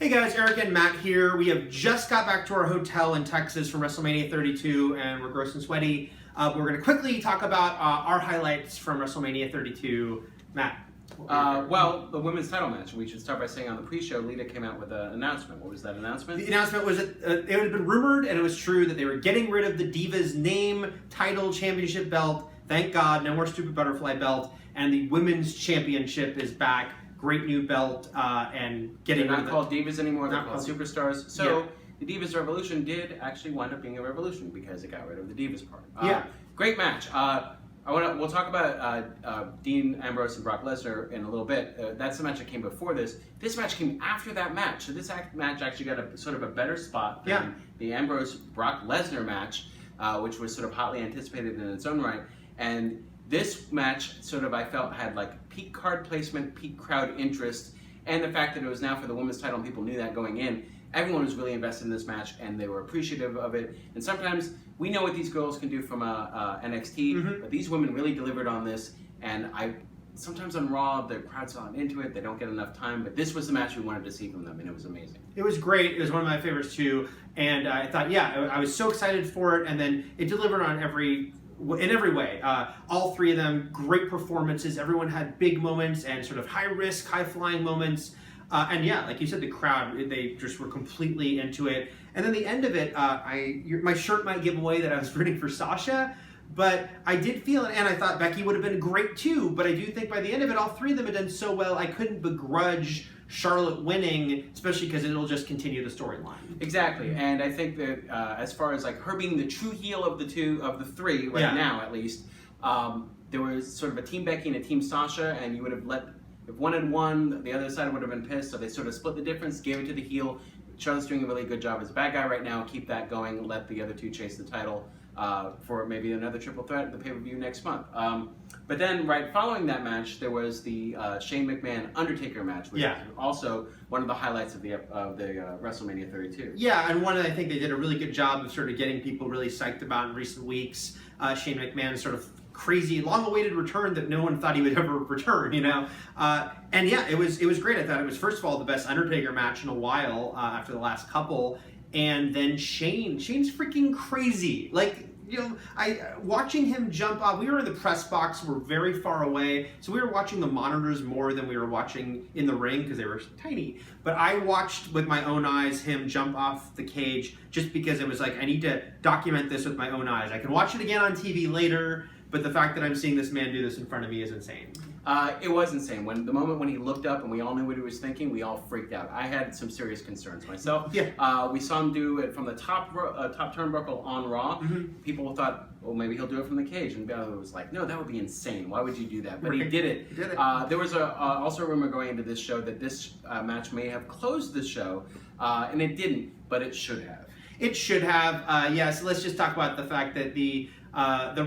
Hey guys, Eric and Matt here. We have just got back to our hotel in Texas from WrestleMania 32 and we're gross and sweaty. We're going to quickly talk about our highlights from WrestleMania 32. Matt? Well, the women's title match. We should start by saying on the pre-show, Lita came out with an announcement. What was that announcement? The announcement was that it had been rumored, and it was true, that they were getting rid of the Divas name, title, championship belt. Thank God, no more stupid butterfly belt. And the women's championship is back. Great new belt, and getting They're not called Divas anymore, they're called Superstars. So, yeah. The Divas Revolution did actually wind up being a revolution because it got rid of the Divas part. Yeah. Great match. We'll talk about Dean Ambrose and Brock Lesnar in a little bit. That's the match that came before this. This match came after that match. So this match actually got a sort of a better spot than the Ambrose-Brock Lesnar match, which was sort of hotly anticipated in its own right. And this match sort of, I felt, had like peak card placement, peak crowd interest, and the fact that it was now for the women's title and people knew that going in. Everyone was really invested in this match and they were appreciative of it. And sometimes we know what these girls can do from NXT, but these women really delivered on this. And sometimes on Raw, the crowd's not into it, they don't get enough time, but this was the match we wanted to see from them, and it was amazing. It was great. It was one of my favorites too. And I thought, I was so excited for it, and then it delivered on in every way. All three of them, great performances. Everyone had big moments and sort of high risk, high flying moments. And yeah, like you said, the crowd, they just were completely into it. And then the end of it, my shirt might give away that I was rooting for Sasha, but I did feel it, and I thought Becky would have been great too, but I do think by the end of it, all three of them had done so well, I couldn't begrudge Charlotte winning, especially because it'll just continue the storyline. Exactly, and I think that as far as like her being the true heel of the three right now at least, there was sort of a team Becky and a team Sasha, and you would have if one had won, the other side would have been pissed, so they sort of split the difference, gave it to the heel. Charlotte's doing a really good job as a bad guy right now. Keep that going, let the other two chase the title for maybe another triple threat at the pay-per-view next month. But then right following that match, there was the Shane McMahon Undertaker match, which was also one of the highlights of the WrestleMania 32. Yeah, and I think they did a really good job of sort of getting people really psyched about in recent weeks. Shane McMahon's sort of crazy, long-awaited return that no one thought he would ever return, you know? And yeah, it was great. I thought it was, first of all, the best Undertaker match in a while after the last couple. And then Shane's freaking crazy. Like, you know, watching him jump off, we were in the press box, we're very far away, so we were watching the monitors more than we were watching in the ring because they were tiny. But I watched with my own eyes him jump off the cage just because it was like, I need to document this with my own eyes. I can watch it again on TV later, but the fact that I'm seeing this man do this in front of me is insane. It was insane. The moment when he looked up and we all knew what he was thinking, we all freaked out. I had some serious concerns myself. Yeah. We saw him do it from the top turnbuckle on Raw. People thought, well, maybe he'll do it from the cage. And Bella was like, no, that would be insane. Why would you do that? But he did it. There was also a rumor going into this show that this match may have closed the show, and it didn't, but it should have. It should have. So let's just talk about the fact that the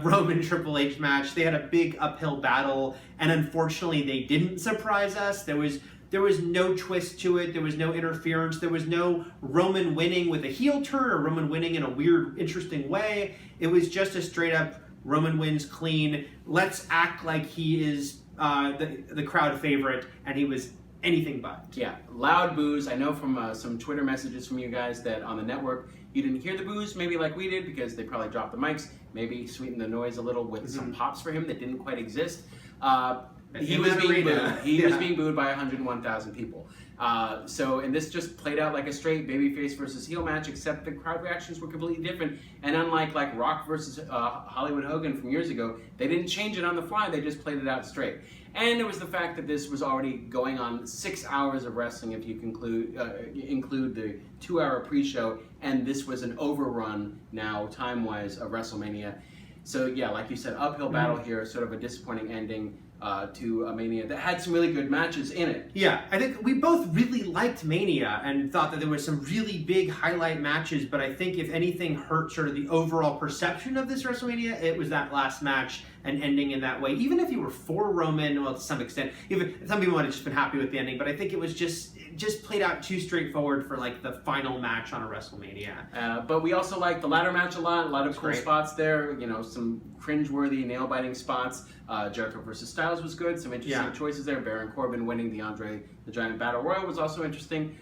Roman Triple H match, they had a big uphill battle, and unfortunately they didn't surprise us. There was no twist to it, there was no interference, there was no Roman winning with a heel turn or Roman winning in a weird, interesting way. It was just a straight up Roman wins clean. Let's act like he is the crowd favorite, and he was anything but. Yeah, loud boos. I know from some Twitter messages from you guys that on the network you didn't hear the boos maybe like we did because they probably dropped the mics, maybe sweetened the noise a little with some pops for him that didn't quite exist. He was being booed. He was being booed by 101,000 people. And this just played out like a straight babyface versus heel match, except the crowd reactions were completely different. And unlike like Rock versus Hollywood Hogan from years ago, they didn't change it on the fly. They just played it out straight. And it was the fact that this was already going on 6 hours of wrestling, if you include the 2-hour pre-show, and this was an overrun now, time-wise, of WrestleMania. So yeah, like you said, uphill battle here, sort of a disappointing ending to a Mania that had some really good matches in it. Yeah, I think we both really liked Mania and thought that there was some really big highlight matches, but I think if anything hurt sort of the overall perception of this WrestleMania, it was that last match and ending in that way. Even if you were for Roman, well, to some extent, even some people might have just been happy with the ending, but I think it was just played out too straightforward for like the final match on a WrestleMania. But we also liked the ladder match a lot of cool spots there, you know, some cringe-worthy, nail-biting spots. Jericho versus Styles was good, some interesting choices there. Baron Corbin winning the Andre the Giant Battle Royal was also interesting.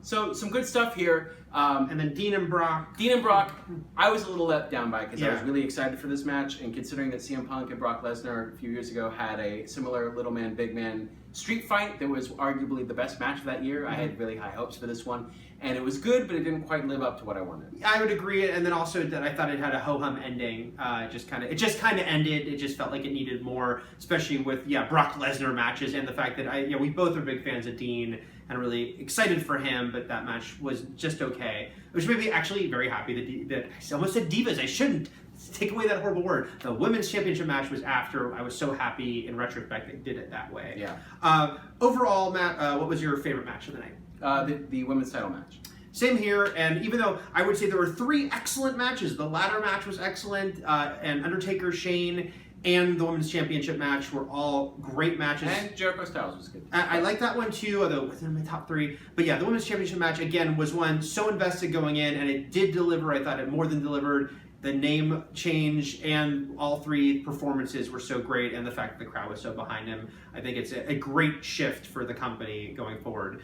So some good stuff here. And then Dean and Brock. Dean and Brock, I was a little let down by because I was Yeah. really excited for this match, and considering that CM Punk and Brock Lesnar a few years ago had a similar little man, big man street fight that was arguably the best match of that year, I had really high hopes for this one, and it was good, but it didn't quite live up to what I wanted. I would agree, and then also that I thought it had a ho-hum ending. It just kind of ended. It just felt like it needed more, especially with Brock Lesnar matches, and the fact that we both are big fans of Dean and really excited for him, but that match was just okay. Which made me actually very happy that I almost said Divas. I shouldn't take away that horrible word. The women's championship match was after. I was so happy in retrospect they did it that way. Yeah. Overall, Matt, what was your favorite match of the night? The women's title match. Same here, and even though I would say there were 3 excellent matches, the ladder match was excellent, and Undertaker, Shane, and the women's championship match were all great matches. And Jericho Styles was good. I like that one too, although within my top 3. But yeah, the women's championship match, again, was one so invested going in, and it did deliver. I thought it more than delivered. The name change and all 3 performances were so great, and the fact that the crowd was so behind him, I think it's a great shift for the company going forward.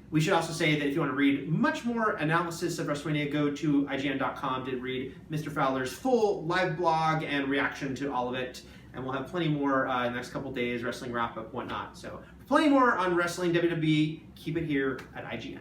We should also say that if you want to read much more analysis of WrestleMania, go to IGN.com to read Mr. Fowler's full live blog and reaction to all of it. And we'll have plenty more in the next couple days, wrestling wrap-up, whatnot. So plenty more on wrestling, WWE. Keep it here at IGN.